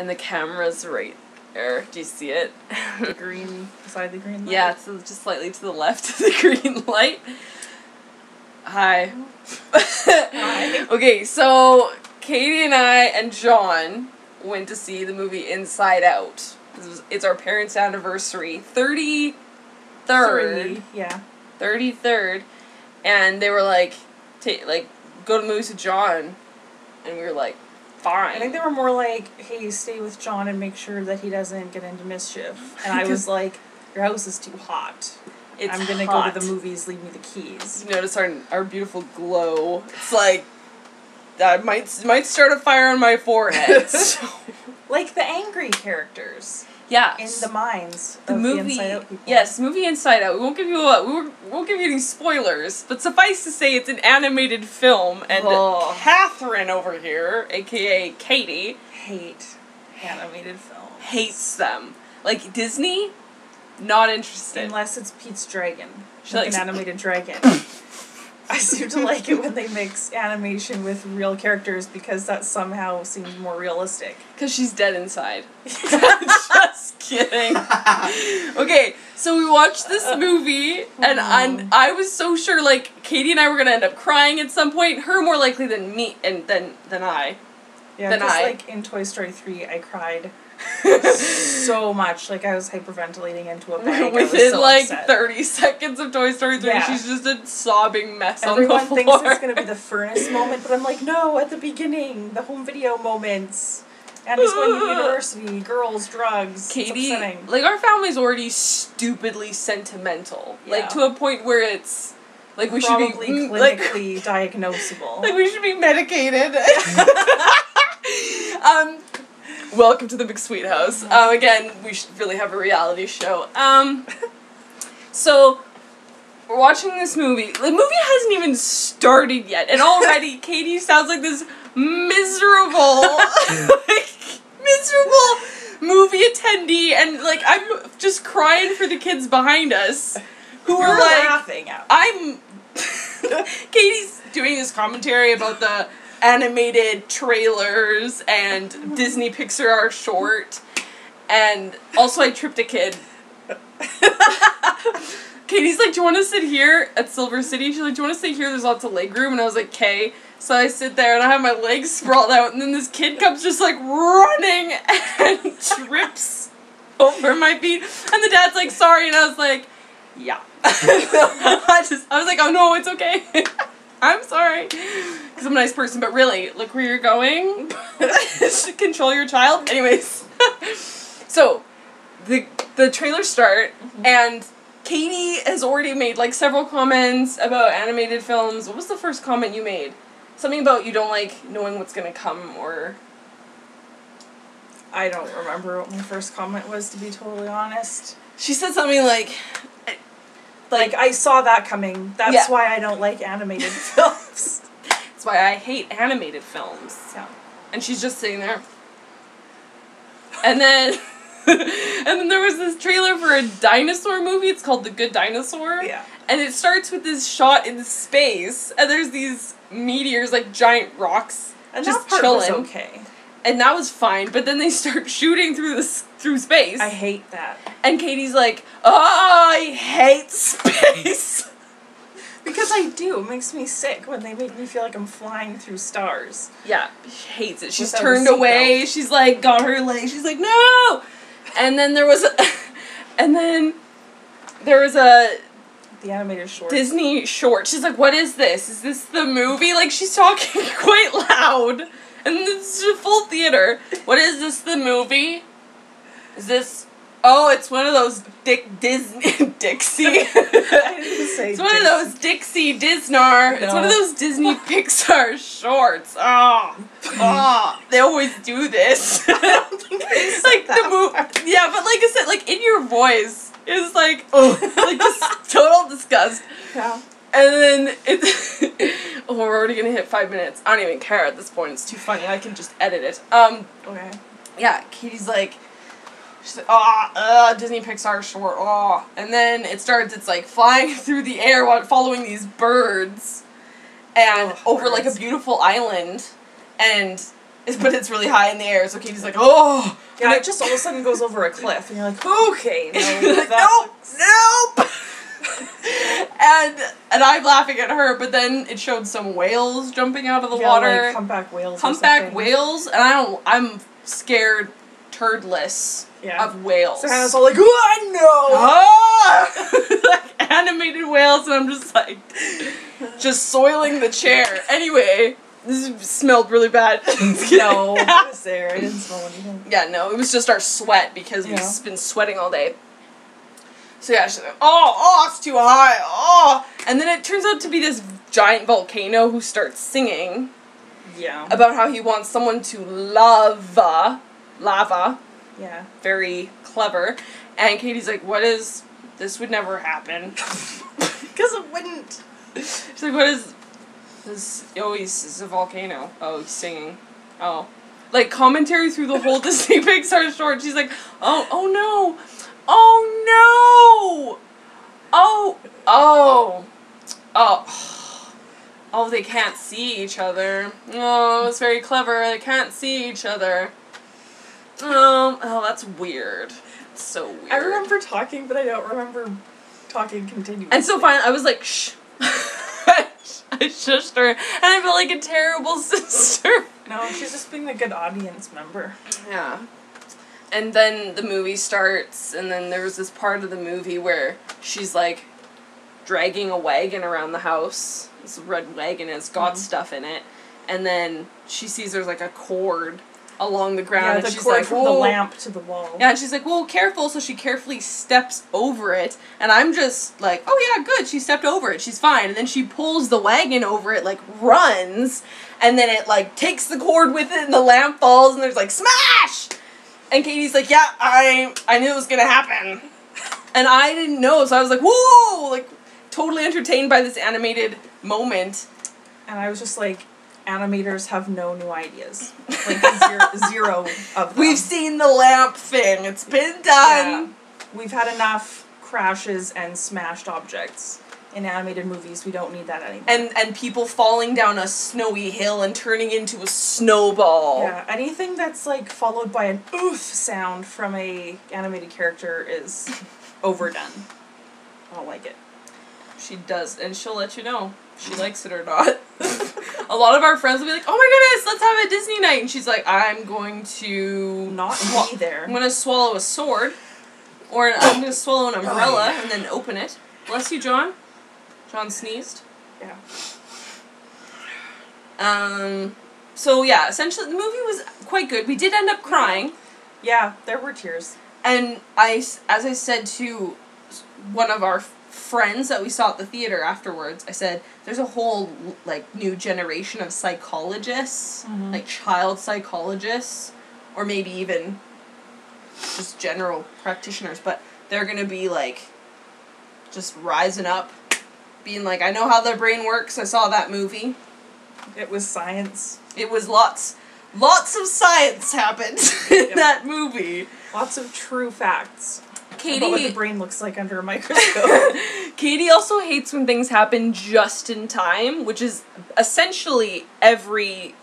And the camera's right there. Do you see it? The green, beside the green light? Yeah, so just slightly to the left of the green light. Hi. Hi. Okay, so Katie and I and John went to see the movie Inside Out. It's our parents' anniversary. 33rd. 33rd. And they were like, go to the movies with John. And we were like, fine. I think they were more like, hey, stay with John and make sure that he doesn't get into mischief. And I was like, your house is too hot. I'm going to go to the movies, leave me the keys. You notice our beautiful glow. It's like, that might start a fire on my forehead. So. Like the angry characters. Yeah. In the minds of the Inside Out people. Yes, movie Inside Out. We won't give you any spoilers, but suffice to say it's an animated film, and Catherine over here, aka Katie, hate animated films. Hates them. Like Disney, not interested. Unless it's Pete's Dragon. She like likes an animated dragon. I seem to like it when they mix animation with real characters because that somehow seems more realistic. Because she's dead inside. Just kidding. Okay, so we watched this movie, and I was so sure, like, Katie and I were going to end up crying at some point. Her more likely than me, and than I. Yeah, because, like, in Toy Story 3, I cried so much. Like, I was hyperventilating into a bike. Within, so like, upset. 30 seconds of Toy Story 3, yeah. she's just a sobbing mess Everyone on the floor. thinks it's going to be the furnace moment, but I'm like, no, at the beginning, the home video moments. Annie's going to university, girls, drugs. Katie, it's upsetting. like, our family's already stupidly sentimental. Yeah. Like, to a point where it's, like, we probably should be... clinically diagnosable. Like, we should be medicated. Welcome to the McSweet House. Again, we should really have a reality show. So, we're watching this movie. The movie hasn't even started yet, and already Katie sounds like this miserable, miserable movie attendee, and, like, I'm just crying for the kids behind us, who are, like, laughing at me. Katie's doing this commentary about the animated trailers and Disney Pixar short, and also I tripped a kid. Katie's like, do you want to sit here at Silver City? She's like, do you want to sit here? There's lots of leg room. And I was like, okay. So I sit there and I have my legs sprawled out, and then this kid comes just like running and trips over my feet, and the dad's like, sorry, and I was like, yeah. I was like, oh no, it's okay. I'm sorry. Because I'm a nice person, but really, look where you're going. Control your child. Anyways. So, the trailers start, and Katie has already made, like, several comments about animated films. What was the first comment you made? Something about you don't like knowing what's gonna come, or... I don't remember what my first comment was, to be totally honest. She said something like... Like, I saw that coming. That's why I don't like animated films. That's why I hate animated films. Yeah. And she's just sitting there. And then... and then there was this trailer for a dinosaur movie. It's called The Good Dinosaur. Yeah. And it starts with this shot in space, and there's these meteors, like giant rocks, and just that part chilling. was okay. And that was fine, but then they start shooting through space. I hate that. And Katie's like, oh, I hate space. Because I do. It makes me sick when they make me feel like I'm flying through stars. Yeah, she hates it. She's Without turned away. She's like, got her leg. She's like, no! And then there was a the animated short. Disney short. She's like, what is this? Is this the movie? Like, she's talking quite loud. And this is a full theater. What is this, the movie? Is this... Oh, it's one of those Dixie. I didn't say It's one of those Dixie Disnar. No. It's one of those Disney Pixar shorts. They always do this. I don't think I said like that the movie. Yeah, but like I said, like in your voice, it was like, like just total disgust. Yeah. And then it's oh, we're already gonna hit 5 minutes. I don't even care at this point. It's too funny. I can just edit it. Okay. Yeah, Katie's like, she's like, Disney Pixar short, and then it starts. It's like flying through the air while following these birds, and over like a beautiful island, and but it's really high in the air, so Katie's like, oh! Yeah, it just all of a sudden goes over a cliff, and you're like, okay, no, like, nope! And I'm laughing at her, but then it showed some whales jumping out of the water. Like humpback whales. Humpback whales, and I'm scared turdless of whales. So Hannah's all like, oh, no! Like animated whales, and I'm just like, just soiling the chair. Anyway, this smelled really bad. No, it was there. I didn't smell anything. Yeah, no, it was just our sweat because we've been sweating all day. So yeah, she's like, oh, it's too high, oh. And then it turns out to be this giant volcano who starts singing. Yeah. About how he wants someone to lava. Yeah. Very clever. And Katie's like, this would never happen. Because it wouldn't. She's like, what is this? Oh, he's a volcano. Oh, he's singing. Oh. Like, commentary through the whole Disney Pixar short. She's like, oh no. Oh no! Oh, they can't see each other. Oh, it's very clever. They can't see each other. Oh, that's weird. It's so weird. I remember talking, but I don't remember talking continuously. And so finally, I was like, shh. I shushed her, and I felt like a terrible sister. No, she's just being a good audience member. Yeah. And then the movie starts, and then there was this part of the movie where she's, like, dragging a wagon around the house. This red wagon, and it's got stuff in it. And then she sees there's, like, a cord along the ground, and she's like, from the lamp to the wall. Yeah, and she's like, whoa, careful, so she carefully steps over it, and I'm just like, oh yeah, good, she stepped over it, she's fine. And then she pulls the wagon over it, like, runs, and then it, like, takes the cord with it, and the lamp falls, and there's, like, smash! And Katie's like, yeah, I knew it was gonna happen. And I didn't know, so I was like, whoa! Like, totally entertained by this animated moment. And I was just like, animators have no new ideas. Like, zero of them. We've seen the lamp thing. It's been done. Yeah. We've had enough crashes and smashed objects in animated movies. We don't need that anymore. And people falling down a snowy hill and turning into a snowball. Yeah, anything that's, like, followed by an oof sound from a animated character is overdone. I don't like it. She does, and she'll let you know if she likes it or not. A lot of our friends will be like, oh my goodness, let's have a Disney night. And she's like, I'm going to... Not be there. I'm going to swallow a sword. Or I'm going to swallow an umbrella and then open it. Bless you, John. John sneezed. Yeah. So yeah, essentially the movie was quite good. We did end up crying. Yeah, there were tears. And as I said to one of our friends that we saw at the theater afterwards, I said, there's a whole, like, new generation of psychologists, like child psychologists, or maybe even just general practitioners, but they're gonna be, like, just rising up, being like, I know how their brain works, I saw that movie. It was science. It was lots of science happened in that movie. Lots of true facts. Katie, about what the brain looks like under a microscope. Katie also hates when things happen just in time, which is essentially every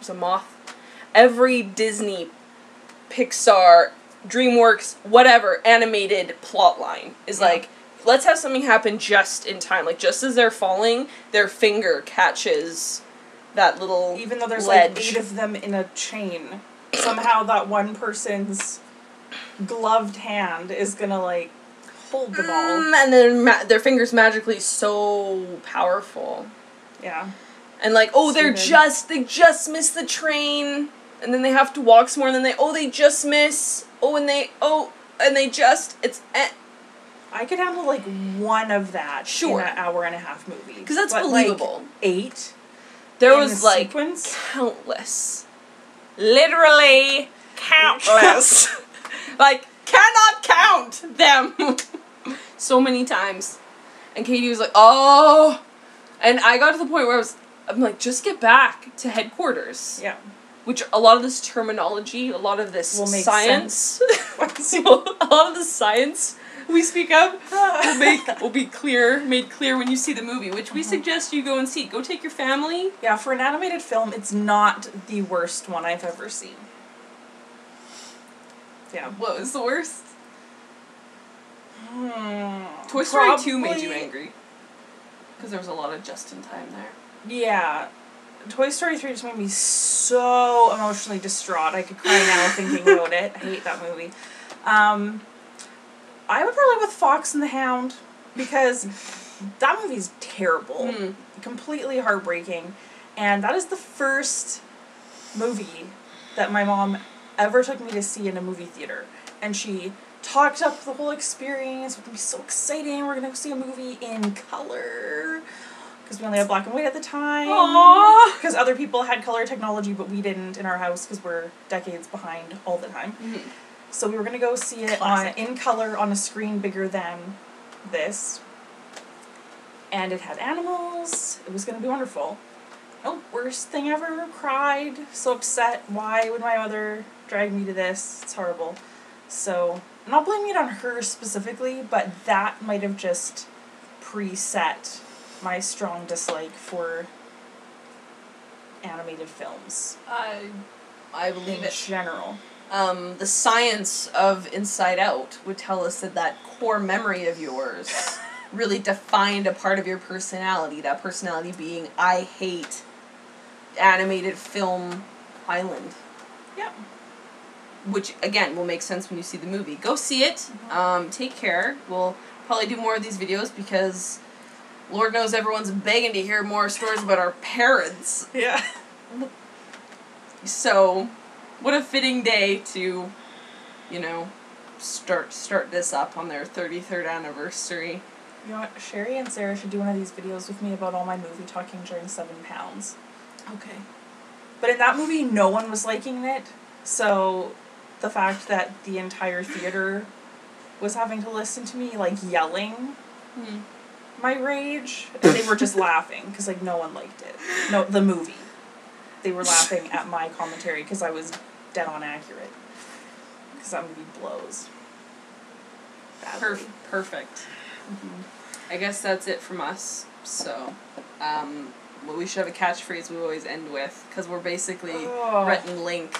Disney, Pixar, DreamWorks, whatever animated plotline is like, let's have something happen just in time. Like, just as they're falling, their finger catches that little even though there's ledge. Like 8 of them in a chain, somehow that one person's gloved hand is gonna, like, hold them all. And then their fingers magically so powerful. Yeah. And like, oh, they just missed the train, and then they have to walk some more, and then they just miss. I could handle, like, one of that in an hour and a half movie. Because that's believable. Like, 8? There was, like, countless. Literally countless. Like, cannot count them. So many times. And Katie was like, oh. And I got to the point where I'm like, just get back to headquarters. Yeah. Which a lot of this terminology, a lot of this will make science, a lot of the science we speak up will be made clear when you see the movie, which we suggest you go and see. Go take your family. Yeah, for an animated film, it's not the worst one I've ever seen. Yeah. What was the worst? Toy Story 2 made you angry. Because there was a lot of just in time there. Yeah. Toy Story 3 just made me so emotionally distraught. I could cry now thinking about it. I hate that movie. I would probably with Fox and the Hound, because that movie's terrible. Completely heartbreaking. And that is the first movie that my mom ever took me to see in a movie theater. And she talked up the whole experience. It would be so exciting. We're going to go see a movie in color. Because we only had black and white at the time. Aww. Because other people had color technology, but we didn't in our house because we're decades behind all the time. So we were going to go see it in color on a screen bigger than this. And it had animals. It was going to be wonderful. No, worst thing ever. Cried. So upset. Why would my mother drag me to this? It's horrible. So, I'm not blaming it on her specifically, but that might have just preset my strong dislike for animated films. I believe in general. The science of Inside Out would tell us that core memory of yours really defined a part of your personality. That personality being, I hate animated film Island. Yep. Which, again, will make sense when you see the movie. Go see it. Take care. We'll probably do more of these videos because Lord knows everyone's begging to hear more stories about our parents. Yeah. So, what a fitting day to, start this up on their 33rd anniversary. You know what? Sherry and Sarah should do one of these videos with me about all my movie talking during 7 pounds. Okay. But in that movie, no one was liking it. So, the fact that the entire theater was having to listen to me, yelling my rage, and they were just laughing, because, no one liked it. No, the movie. They were laughing at my commentary, because I was dead on accurate. Because that movie blows. Badly. Perfect. I guess that's it from us. So, we should have a catchphrase we always end with, because we're basically Rhett and Link,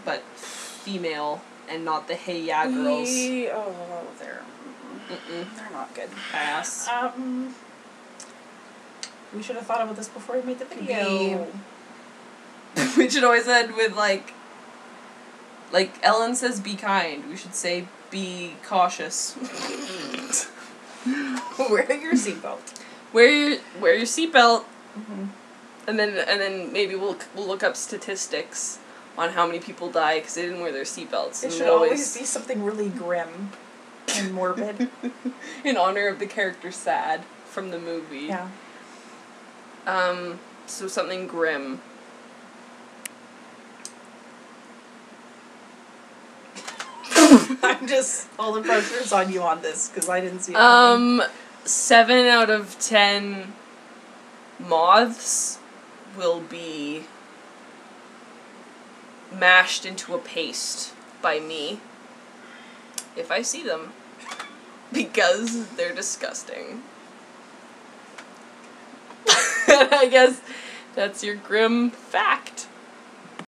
but female, and not the Hey Ya girls. They're not good. Pass. We should have thought about this before we made the video. We should always end with, like Ellen says, be kind. We should say, be cautious. Wear your seatbelt. Wear your seatbelt. And then maybe we'll look up statistics on how many people die because they didn't wear their seatbelts. It should always be something really grim and morbid. In honor of the character Sad from the movie. Yeah. So something grim. I'm just, all the pressure's on you on this, because I didn't see it. 7 out of 10 moths will be mashed into a paste by me if I see them, because they're disgusting. I guess that's your grim fact.